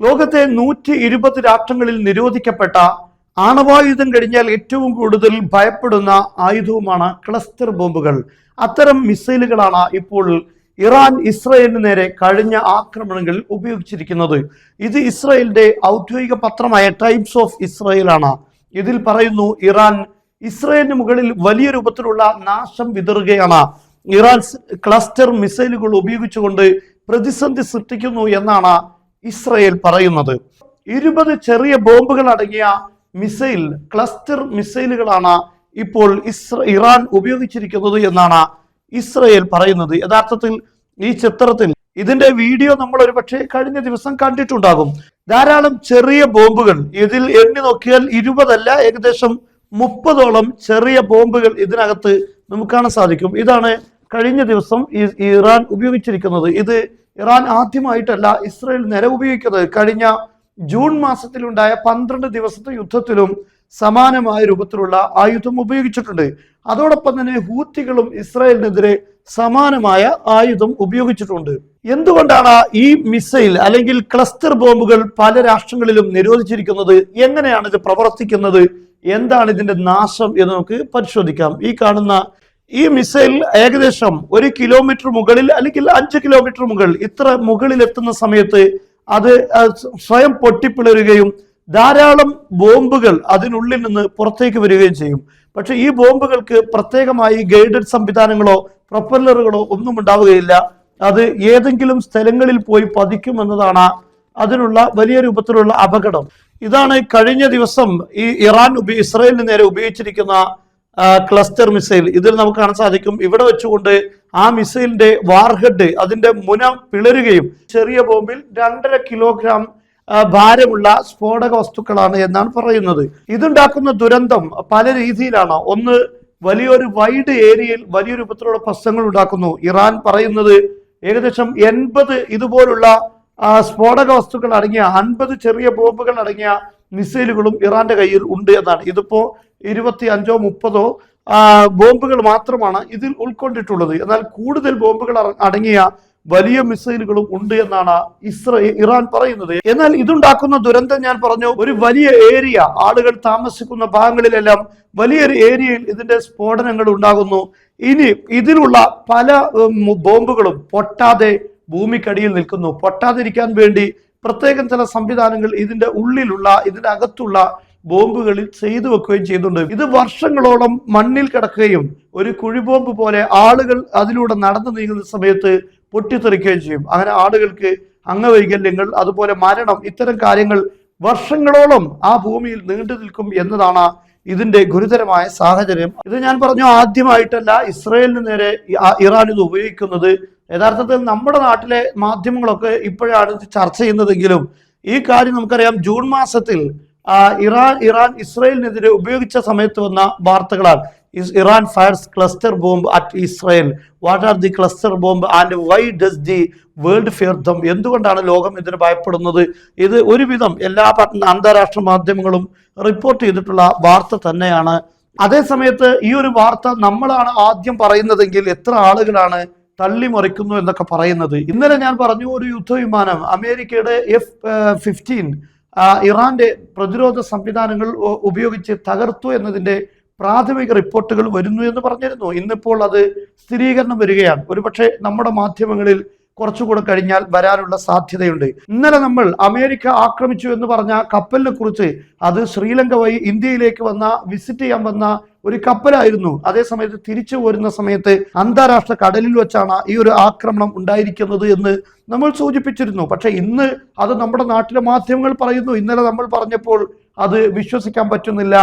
ലോകത്തെ 120 രാഷ്ട്രങ്ങളിൽ നിരോധിക്കപ്പെട്ട ആണവായുധം കഴിഞ്ഞാൽ ഏറ്റവും കൂടുതൽ ഭയപ്പെടുന്ന ആയുധവുമാണ് ക്ലസ്റ്റർ ബോംബുകൾ. അത്തരം മിസൈലുകളാണ് ഇപ്പോൾ ഇറാൻ ഇസ്രയേലിന് നേരെ കഴിഞ്ഞ ആക്രമണങ്ങളിൽ ഉപയോഗിച്ചിരിക്കുന്നത്. ഇത് ഇസ്രയേലിന്റെ ഔദ്യോഗിക പത്രമായ ടൈംസ് ഓഫ് ഇസ്രയേലാണ്. ഇതിൽ പറയുന്നു, ഇറാൻ ഇസ്രയേലിന് മുകളിൽ വലിയ രൂപത്തിലുള്ള നാശം വിതറുകയാണ്. ഇറാൻ ക്ലസ്റ്റർ മിസൈലുകൾ ഉപയോഗിച്ചുകൊണ്ട് പ്രതിസന്ധി സൃഷ്ടിക്കുന്നു എന്നാണ് ഇസ്രയേൽ പറയുന്നത്. 20 ചെറിയ ബോംബുകൾ അടങ്ങിയ മിസൈൽ ക്ലസ്റ്റർ മിസൈലുകളാണ് ഇപ്പോൾ ഇറാൻ ഉപയോഗിച്ചിരിക്കുന്നത് എന്നാണ് ഇസ്രയേൽ പറയുന്നത്. യഥാർത്ഥത്തിൽ ഈ ചിത്രത്തിൽ ഇതിന്റെ വീഡിയോ നമ്മൾ ഒരുപക്ഷെ കഴിഞ്ഞ ദിവസം കണ്ടിട്ടുണ്ടാകും. ധാരാളം ചെറിയ ബോംബുകൾ, ഇതിൽ എണ്ണി നോക്കിയാൽ 20 അല്ല, ഏകദേശം 30ഓളം ചെറിയ ബോംബുകൾ ഇതിനകത്ത് നമുക്ക് കാണാൻ സാധിക്കും. ഇതാണ് കഴിഞ്ഞ ദിവസം ഇറാൻ ഉപയോഗിച്ചിരിക്കുന്നത്. ഇത് ഇറാൻ ആദ്യമായിട്ടല്ല ഇസ്രയേൽ നേരെ ഉപയോഗിക്കുന്നത്. കഴിഞ്ഞ ജൂൺ മാസത്തിലുണ്ടായ 12 ദിവസത്തെ യുദ്ധത്തിലും സമാനമായ രൂപത്തിലുള്ള ആയുധം ഉപയോഗിച്ചിട്ടുണ്ട്. അതോടൊപ്പം തന്നെ ഹൂത്തികളും ഇസ്രായേലിനെതിരെ സമാനമായ ആയുധം ഉപയോഗിച്ചിട്ടുണ്ട്. എന്തുകൊണ്ടാണ് ഈ മിസൈൽ അല്ലെങ്കിൽ ക്ലസ്റ്റർ ബോംബുകൾ പല രാഷ്ട്രങ്ങളിലും നിരോധിച്ചിരിക്കുന്നത്? എങ്ങനെയാണ് ഇത് പ്രവർത്തിക്കുന്നത്? എന്താണ് ഇതിന്റെ നാശം എന്ന് നമുക്ക് പരിശോധിക്കാം. ഈ കാണുന്ന ഈ മിസൈൽ ഏകദേശം 1 കിലോമീറ്റർ മുകളിൽ അല്ലെങ്കിൽ 5 കിലോമീറ്റർ മുകളിൽ, ഇത്ര മുകളിൽ എത്തുന്ന സമയത്ത് അത് സ്വയം പൊട്ടിപ്പിളരുകയും ധാരാളം ബോംബുകൾ അതിനുള്ളിൽ നിന്ന് പുറത്തേക്ക് വരികയും ചെയ്യും. പക്ഷെ ഈ ബോംബുകൾക്ക് പ്രത്യേകമായി ഗൈഡഡ് സംവിധാനങ്ങളോ പ്രൊപ്പല്ലറുകളോ ഒന്നും ഉണ്ടാവുകയില്ല. അത് ഏതെങ്കിലും സ്ഥലങ്ങളിൽ പോയി പതിക്കുമെന്നതാണ് അതിനുള്ള വലിയ രൂപത്തിലുള്ള അപകടം. ഇതാണ് കഴിഞ്ഞ ദിവസം ഈ ഇറാൻ ഇസ്രായേലിന് നേരെ ഉപയോഗിച്ചിരിക്കുന്ന ക്ലസ്റ്റർ മിസൈൽ. ഇതിൽ നമുക്ക് കാണാൻ സാധിക്കും, ഇവിടെ വെച്ചുകൊണ്ട് ആ മിസൈലിന്റെ വാർഹെഡ്, അതിന്റെ മുന പിളരുകയും ചെറിയ ബോംബിൽ 2.5 കിലോഗ്രാം ഭാരമുള്ള സ്ഫോടക വസ്തുക്കളാണ് എന്നാണ് പറയുന്നത്. ഇതുണ്ടാക്കുന്ന ദുരന്തം പല രീതിയിലാണ്. ഒന്ന്, വലിയൊരു വൈഡ് ഏരിയയിൽ വലിയ രൂപത്തിലുള്ള പ്രശ്നങ്ങൾ ഉണ്ടാക്കുന്നു. ഇറാൻ പറയുന്നത് ഏകദേശം 80 ഇതുപോലുള്ള സ്ഫോടക വസ്തുക്കൾ അടങ്ങിയ 50 ചെറിയ ബോംബുകൾ അടങ്ങിയ മിസൈലുകളും ഇറാന്റെ കയ്യിൽ ഉണ്ട് എന്നാണ്. ഇതിപ്പോ 25 30 ബോംബുകൾ മാത്രമാണ് ഇതിൽ ഉൾക്കൊണ്ടിട്ടുള്ളത്. എന്നാൽ കൂടുതൽ ബോംബുകൾ അടങ്ങിയ വലിയ മിസൈലുകളും ഉണ്ട് എന്നാണ് ഇറാൻ പറയുന്നത്. എന്നാൽ ഇതുണ്ടാക്കുന്ന ദുരന്തം ഞാൻ പറഞ്ഞു, ഒരു വലിയ ഏരിയ, ആളുകൾ താമസിക്കുന്ന ഭാഗങ്ങളിലെല്ലാം വലിയൊരു ഏരിയയിൽ ഇതിന്റെ സ്ഫോടനങ്ങൾ ഉണ്ടാകുന്നു. ഇനി ഇതിലുള്ള പല ബോംബുകളും പൊട്ടാതെ ഭൂമിക്കടിയിൽ നിൽക്കുന്നു. പൊട്ടാതിരിക്കാൻ വേണ്ടി പ്രത്യേകം ചില സംവിധാനങ്ങൾ ഇതിന്റെ ഉള്ളിലുള്ള, ഇതിന്റെ അകത്തുള്ള ബോംബുകളിൽ ചെയ്തു വെക്കുകയും ചെയ്യുന്നുണ്ട്. ഇത് വർഷങ്ങളോളം മണ്ണിൽ കിടക്കുകയും ഒരു കുഴിബോംബ് പോലെ ആളുകൾ അതിലൂടെ നടന്നു നീങ്ങുന്ന സമയത്ത് പൊട്ടിത്തെറിക്കുകയും ചെയ്യും. അങ്ങനെ ആളുകൾക്ക് അംഗവൈകല്യങ്ങൾ, അതുപോലെ മരണം, ഇത്തരം കാര്യങ്ങൾ വർഷങ്ങളോളം ആ ഭൂമിയിൽ നീണ്ടു നിൽക്കും എന്നതാണ് ഇതിന്റെ ഗുരുതരമായ സാഹചര്യം. ഇത് ഞാൻ പറഞ്ഞു, ആദ്യമായിട്ടല്ല ഇസ്രയേലിന് നേരെ ഇറാൻ ഇത് ഉപയോഗിക്കുന്നത്. യഥാർത്ഥത്തിൽ നമ്മുടെ നാട്ടിലെ മാധ്യമങ്ങളൊക്കെ ഇപ്പോഴാണ് ഇത് ചർച്ച ചെയ്യുന്നതെങ്കിലും ഈ കാര്യം നമുക്കറിയാം. ജൂൺ മാസത്തിൽ ഇറാൻ ഇസ്രയേലിനെതിരെ ഉപയോഗിച്ച സമയത്ത് വന്ന വാർത്തകളാണ്. Iran fires cluster bomb at Israel. What are the cluster bomb and why does the world fear dum? എന്തുകൊണ്ടാണ് ലോകം ഇതിന് ഭയപ്പെടുന്നത്? ഇത് ഒരുവിധം എല്ലാ അന്താരാഷ്ട്ര മാധ്യമങ്ങളും റിപ്പോർട്ട് ചെയ്തിട്ടുള്ള വാർത്ത തന്നെയാണ്. അതേ സമയത്ത് ഈ ഒരു വാർത്ത നമ്മളാണ് ആദ്യം പറയുന്നതെങ്കിൽ എത്ര ആളുകളാണ് തള്ളിമറിക്കുന്നു എന്നൊക്കെ പറയുന്നത്. ഇന്നലെ ഞാൻ പറഞ്ഞു, ഒരു യുദ്ധവിമാനം അമേരിക്കയുടെ F-15 ഇറാന്റെ പ്രതിരോധ സംവിധാനങ്ങൾ ഉപയോഗിച്ച് തകർത്തു എന്നതിന്റെ പ്രാഥമിക റിപ്പോർട്ടുകൾ വരുന്നു എന്ന് പറഞ്ഞിരുന്നു. ഇന്നിപ്പോൾ അത് സ്ഥിരീകരണം വരികയാണ്. ഒരുപക്ഷെ നമ്മുടെ മാധ്യമങ്ങളിൽ കുറച്ചുകൂടെ കഴിഞ്ഞാൽ വരാനുള്ള സാധ്യതയുണ്ട്. ഇന്നലെ നമ്മൾ അമേരിക്ക ആക്രമിച്ചു എന്ന് പറഞ്ഞ കപ്പലിനെ കുറിച്ച്, അത് ശ്രീലങ്ക വഴി ഇന്ത്യയിലേക്ക് വിസിറ്റ് ചെയ്യാൻ വന്ന ഒരു കപ്പലായിരുന്നു. അതേസമയത്ത് തിരിച്ചു പോരുന്ന സമയത്ത് അന്താരാഷ്ട്ര കടലിൽ വെച്ചാണ് ഈ ഒരു ആക്രമണം ഉണ്ടായിരിക്കുന്നത് എന്ന് നമ്മൾ സൂചിപ്പിച്ചിരുന്നു. പക്ഷെ ഇന്ന് അത് നമ്മുടെ നാട്ടിലെ മാധ്യമങ്ങൾ പറയുന്നു. ഇന്നലെ നമ്മൾ പറഞ്ഞപ്പോൾ അത് വിശ്വസിക്കാൻ പറ്റുന്നില്ല.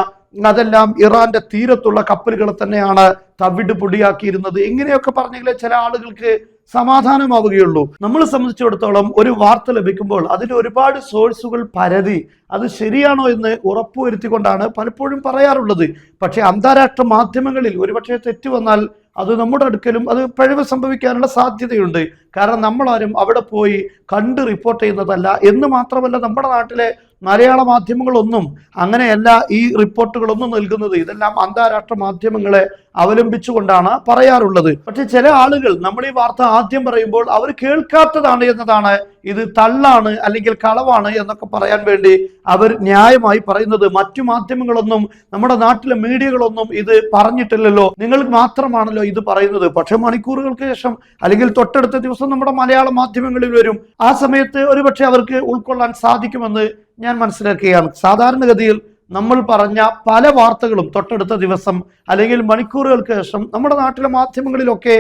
അതെല്ലാം ഇറാന്റെ തീരത്തുള്ള കപ്പലുകൾ തന്നെയാണ് തവിട് പൊടിയാക്കിയിരുന്നത്. ഇങ്ങനെയൊക്കെ പറഞ്ഞെങ്കിലേ ചില ആളുകൾക്ക് സമാധാനമാവുകയുള്ളൂ. നമ്മളെ സംബന്ധിച്ചിടത്തോളം ഒരു വാർത്ത ലഭിക്കുമ്പോൾ അതിന് ഒരുപാട് സോഴ്സുകൾ പരതി അത് ശരിയാണോ എന്ന് ഉറപ്പുവരുത്തിക്കൊണ്ടാണ് പലപ്പോഴും പറയാറുള്ളത്. പക്ഷെ അന്താരാഷ്ട്ര മാധ്യമങ്ങളിൽ ഒരുപക്ഷെ തെറ്റ് വന്നാൽ അത് നമ്മുടെ അടുക്കലും അത് പിഴവ് സംഭവിക്കാനുള്ള സാധ്യതയുണ്ട്. കാരണം നമ്മളാരും അവിടെ പോയി കണ്ട് റിപ്പോർട്ട് ചെയ്യുന്നതല്ല. എന്ന് മാത്രമല്ല, നമ്മുടെ നാട്ടിലെ മലയാള മാധ്യമങ്ങളൊന്നും അങ്ങനെയല്ല ഈ റിപ്പോർട്ടുകളൊന്നും നൽകുന്നത്. ഇതെല്ലാം അന്താരാഷ്ട്ര മാധ്യമങ്ങളെ അവലംബിച്ചുകൊണ്ടാണ് പറയാറുള്ളത്. പക്ഷെ ചില ആളുകൾ നമ്മൾ ഈ വാർത്ത ആദ്യം പറയുമ്പോൾ അവർ കേൾക്കാത്തതാണ് എന്നതാണ് ഇത് തള്ളാണ് അല്ലെങ്കിൽ കളവാണ് എന്നൊക്കെ പറയാൻ വേണ്ടി അവർ ന്യായമായി പറയുന്നത് മറ്റു മാധ്യമങ്ങളൊന്നും നമ്മുടെ നാട്ടിലെ മീഡിയകളൊന്നും ഇത് പറഞ്ഞിട്ടില്ലല്ലോ, നിങ്ങൾ മാത്രമാണല്ലോ ഇത് പറയുന്നത്. പക്ഷെ മണിക്കൂറുകൾക്ക് ശേഷം അല്ലെങ്കിൽ തൊട്ടടുത്ത ദിവസം നമ്മുടെ മലയാള മാധ്യമങ്ങളിൽ വരും. ആ സമയത്ത് ഒരുപക്ഷെ അവർക്ക് ഉൾക്കൊള്ളാൻ സാധിക്കുമെന്ന് ഞാൻ മനസ്സിലാക്കുകയാണ്. സാധാരണഗതിയിൽ നമ്മൾ പറഞ്ഞ പല വാർത്തകളും തൊട്ടടുത്ത ദിവസം അല്ലെങ്കിൽ മണിക്കൂറുകൾക്ക് ശേഷം നമ്മുടെ നാട്ടിലെ മാധ്യമങ്ങളിലൊക്കെ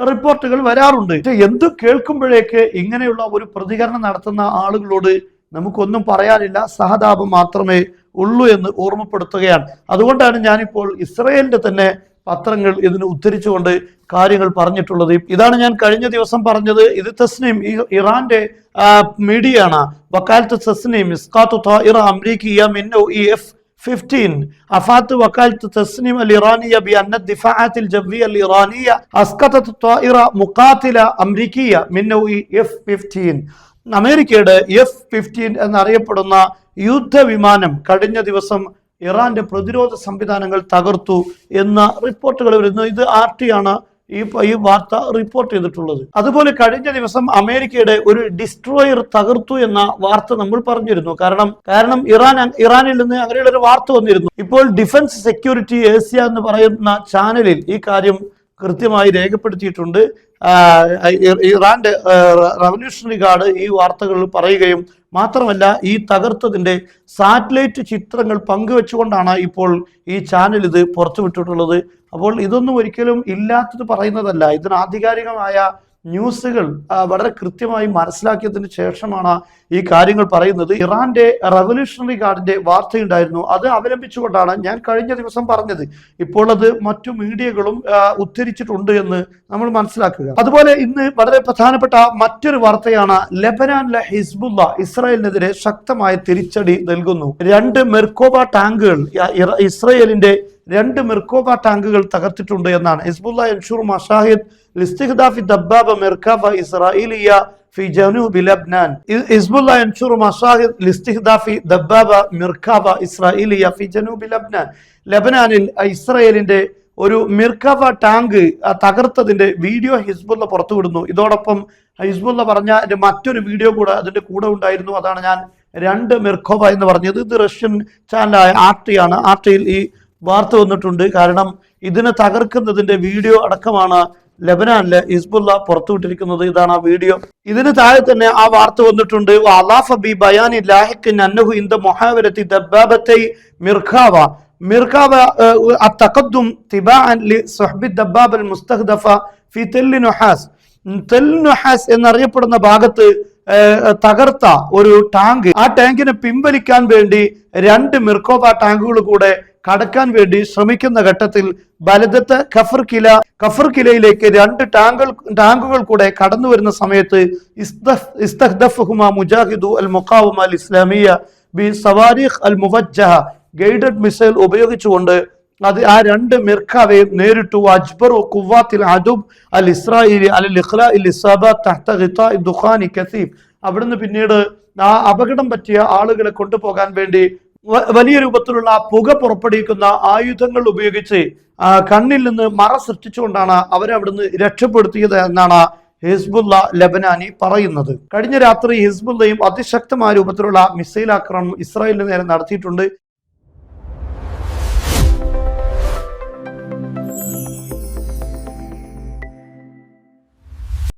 റിപ്പോർട്ടുകൾ വരാറുണ്ട്. എന്ത് കേൾക്കുമ്പോഴേക്ക് ഇങ്ങനെയുള്ള ഒരു പ്രതികരണം നടത്തുന്ന ആളുകളോട് നമുക്കൊന്നും പറയാനില്ല, സഹതാപം മാത്രമേ ഉള്ളൂ എന്ന് ഓർമ്മപ്പെടുത്തുകയാണ്. അതുകൊണ്ടാണ് ഞാനിപ്പോൾ ഇസ്രയേലിന്റെ തന്നെ പത്രങ്ങൾ ഇതിന് ഉദ്ധരിച്ചുകൊണ്ട് കാര്യങ്ങൾ പറഞ്ഞിട്ടുള്ളത്. ഇതാണ് ഞാൻ കഴിഞ്ഞ ദിവസം പറഞ്ഞത്. ഇത് തസ്നീം, ഇറാന്റെ മീഡിയ ആണ്. വക്കാലത്ത് തസ്നീം ഇസ്കാത്തു ത്വാഇറ അംരീകിയ മിൻ നൗഇ F-15 أفادت وكالة التسنيم الإيرانية بأن الدفاعات الجوية الإيرانية أسقطت طائرة مقاتلة أمريكية من نوع F-15. അമേരിക്കയുടെ F-15 എന്നറിയപ്പെടുന്ന യുദ്ധവിമാനം കഴിഞ്ഞ ദിവസം ഇറാന്റെ പ്രതിരോധ സംവിധാനങ്ങൾ തകർത്തു എന്ന റിപ്പോർട്ടുകൾ വരുന്നു. ഇത് RT ആണ് ഈ വാർത്ത റിപ്പോർട്ട് ചെയ്തിട്ടുള്ളത്. അതുപോലെ കഴിഞ്ഞ ദിവസം അമേരിക്കയുടെ ഒരു ഡിസ്ട്രോയർ തകർത്തു എന്ന വാർത്ത നമ്മൾ പറഞ്ഞിരുന്നു. കാരണം ഇറാനിൽ നിന്ന് അങ്ങനെയുള്ള ഒരു വാർത്ത വന്നിരുന്നു. ഇപ്പോൾ ഡിഫൻസ് സെക്യൂരിറ്റി ഏഷ്യ എന്ന് പറയുന്ന ചാനലിൽ ഈ കാര്യം കൃത്യമായി രേഖപ്പെടുത്തിയിട്ടുണ്ട്. ഇറാന്റെ റവല്യൂഷണറി ഗാർഡ് ഈ വാർത്തകൾ പറയുകയും മാത്രമല്ല ഈ തകർത്തതിന്റെ സാറ്റലൈറ്റ് ചിത്രങ്ങൾ പങ്കുവെച്ചുകൊണ്ടാണ് ഇപ്പോൾ ഈ ചാനൽ ഇത് പുറത്തുവിട്ടിട്ടുള്ളത്. അപ്പോൾ ഇതൊന്നും ഒരിക്കലും ഇല്ലാത്തത് പറയുന്നതല്ല. ഇതിന് ആധികാരികമായ ന്യൂസുകൾ വളരെ കൃത്യമായി മനസ്സിലാക്കിയതിന് ശേഷമാണ് ഈ കാര്യങ്ങൾ പറയുന്നത്. ഇറാന്റെ റവല്യൂഷണറി ഗാർഡിന്റെ വാർത്തയുണ്ടായിരുന്നു, അത് അവലംബിച്ചുകൊണ്ടാണ് ഞാൻ കഴിഞ്ഞ ദിവസം പറഞ്ഞത്. ഇപ്പോൾ അത് മറ്റു മീഡിയകളും ഉദ്ധരിച്ചിട്ടുണ്ട് എന്ന് നമ്മൾ മനസ്സിലാക്കുക. അതുപോലെ ഇന്ന് വളരെ പ്രധാനപ്പെട്ട മറ്റൊരു വാർത്തയാണ് ലെബനാനിലെ ഹിസ്ബുള്ള ഇസ്രായേലിനെതിരെ ശക്തമായ തിരിച്ചടി നൽകുന്നു. 2 മെർക്കോബ ടാങ്കുകൾ ഇസ്രായേലിന്റെ 2 മെർക്കോബ ടാങ്കുകൾ തകർത്തിട്ടുണ്ട് എന്നാണ്. ഹിസ്ബുള്ള യൻഷുർ മഷാഹിദ് ലിസ്തിഹ്ദാഫി ദബ്ബാബ മെർക്കാബ ഇസ്രായേലിയ في جنوب لبنان. حزب الله ينشر مشاهد لاستهداف دبابة مركبة إسرائيلية في جنوب لبنان. ലബനാനിൽ ഇസ്രായേലിന്റെ ഒരു മിർക്കവ ടാങ്ക് തകർത്തതിന്റെ വീഡിയോ ഹിസ്ബുള്ള പുറത്തുവിടുന്നു. ഇതോടൊപ്പം ഹിസ്ബുള്ള പറഞ്ഞ മറ്റൊരു വീഡിയോ കൂടെ അതിന്റെ കൂടെ ഉണ്ടായിരുന്നു. അതാണ് ഞാൻ 2 മിർക്കോവ എന്ന് പറഞ്ഞത്. ഇത് റഷ്യൻ ചാനലായ RT ആണ്. RTയിൽ ഈ വാർത്ത വന്നിട്ടുണ്ട്. കാരണം ഇതിനെ തകർക്കുന്നതിന്റെ വീഡിയോ അടക്കമാണ് ലബനാനിലെ ഹിസ്ബുള്ള പുറത്തുവിട്ടിരിക്കുന്നത്. ഇതാണ് ആ വീഡിയോ. ഇതിന് താഴെ തന്നെ ആ വാർത്ത വന്നിട്ടുണ്ട്. التقدم تباعا لصحب الدبابة المستهدفة في تل نحاس. തെൽ നുഹാസ് എന്നറിയപ്പെടുന്ന ഭാഗത്ത് തകർത്ത ഒരു ടാങ്ക്, ആ ടാങ്കിനെ പിൻവലിക്കാൻ വേണ്ടി 2 മിർക്കോബ ടാങ്കുകൾ കൂടെ കടക്കാൻ വേണ്ടി ശ്രമിക്കുന്ന ഘട്ടത്തിൽ ബലദത്ത് കഫർകിലയിലേക്ക് 2 ടാങ്കുകൾ കൂടെ കടന്നു വരുന്ന സമയത്ത് ഇസ്തഹ്ദഫഹുമാ മുജാഹിദു അൽ മുഖാവമ അൽ ഇസ്ലാമിയ ബി സവാരിഖ് അൽ മുവജ്ജഹ, ഗൈഡഡ് മിസൈൽ ഉപയോഗിച്ചുകൊണ്ട് അത് ആ 2 മിർക്കാവെ നേരിട്ടു. അജ്ബറു ഖുവ്വാത്തിൽ അദുബ് അൽ ഇസ്രായേലി അൽ ഇഖ്ലാഇൽ ഇസാബാത്ത് തഹ്ത ഗിതാഇ ദുഖാനി കസീബ്. അവിടുന്ന് പിന്നീട് ആ അപകടം പറ്റിയ ആളുകളെ കൊണ്ടുപോകാൻ വേണ്ടി വലിയ രൂപത്തിലുള്ള പുക പുറപ്പെടുവിക്കുന്ന ആയുധങ്ങൾ ഉപയോഗിച്ച് കണ്ണിൽ നിന്ന് മറ സൃഷ്ടിച്ചുകൊണ്ടാണ് അവരവിടുന്ന് രക്ഷപ്പെടുത്തിയത് എന്നാണ് ഹിസ്ബുള്ള ലബനാനി പറയുന്നത്. കഴിഞ്ഞ രാത്രി ഹിസ്ബുള്ളയും അതിശക്തമായ രൂപത്തിലുള്ള മിസൈൽ ആക്രമണം ഇസ്രായേലിന് നേരെ നടത്തിയിട്ടുണ്ട്.